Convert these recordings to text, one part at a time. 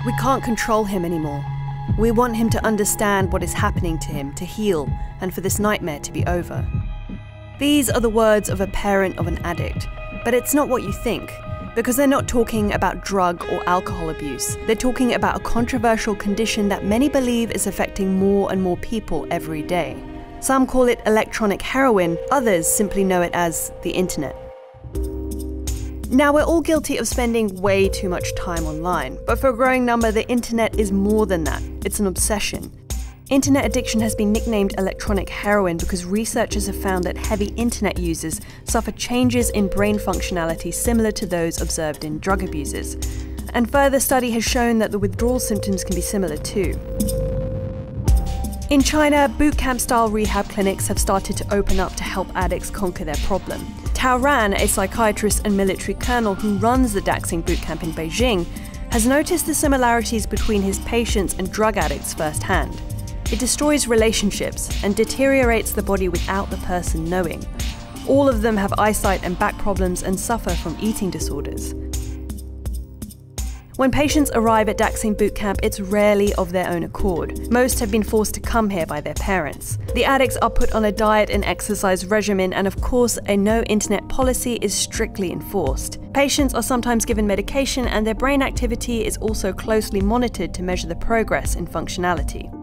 We can't control him anymore. We want him to understand what is happening to him, to heal, and for this nightmare to be over. These are the words of a parent of an addict, but it's not what you think, because they're not talking about drug or alcohol abuse. They're talking about a controversial condition that many believe is affecting more and more people every day. Some call it electronic heroin, others simply know it as the internet. Now, we're all guilty of spending way too much time online, but for a growing number, the internet is more than that. It's an obsession. Internet addiction has been nicknamed electronic heroin because researchers have found that heavy internet users suffer changes in brain functionality similar to those observed in drug abusers. And further study has shown that the withdrawal symptoms can be similar too. In China, bootcamp-style rehab clinics have started to open up to help addicts conquer their problem. Tao Ran, a psychiatrist and military colonel who runs the Daxing bootcamp in Beijing, has noticed the similarities between his patients and drug addicts firsthand. It destroys relationships and deteriorates the body without the person knowing. All of them have eyesight and back problems and suffer from eating disorders. When patients arrive at Daxing bootcamp, it's rarely of their own accord. Most have been forced to come here by their parents. The addicts are put on a diet and exercise regimen, and of course, a no-internet policy is strictly enforced. Patients are sometimes given medication, and their brain activity is also closely monitored to measure the progress in functionality.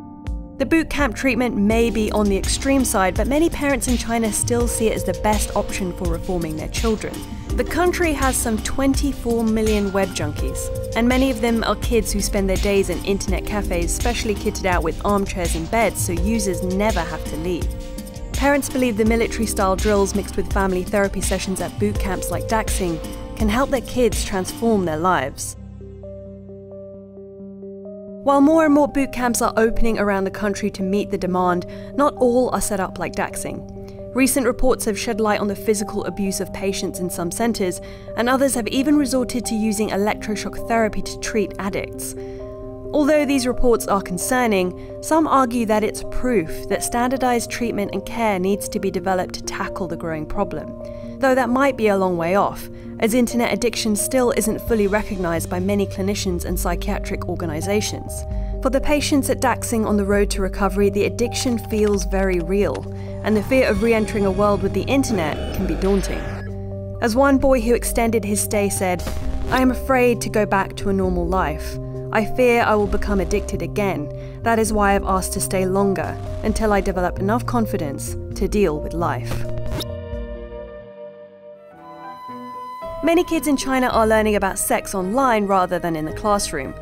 The bootcamp treatment may be on the extreme side, but many parents in China still see it as the best option for reforming their children. The country has some 24 million web junkies, and many of them are kids who spend their days in internet cafes, specially kitted out with armchairs and beds so users never have to leave. Parents believe the military-style drills mixed with family therapy sessions at boot camps like Daxing can help their kids transform their lives. While more and more boot camps are opening around the country to meet the demand, not all are set up like Daxing. Recent reports have shed light on the physical abuse of patients in some centres, and others have even resorted to using electroshock therapy to treat addicts. Although these reports are concerning, some argue that it's proof that standardised treatment and care needs to be developed to tackle the growing problem. Though that might be a long way off, as internet addiction still isn't fully recognised by many clinicians and psychiatric organisations. For the patients at Daxing on the road to recovery, the addiction feels very real, and the fear of re-entering a world with the internet can be daunting. As one boy who extended his stay said, "I am afraid to go back to a normal life. I fear I will become addicted again. That is why I've asked to stay longer, until I develop enough confidence to deal with life." Many kids in China are learning about sex online rather than in the classroom.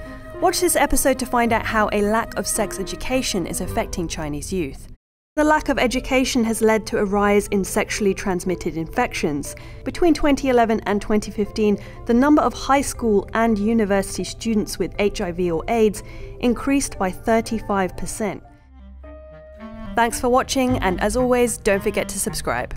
Watch this episode to find out how a lack of sex education is affecting Chinese youth. The lack of education has led to a rise in sexually transmitted infections. Between 2011 and 2015, the number of high school and university students with HIV or AIDS increased by 35%. Thanks for watching, and as always, don't forget to subscribe.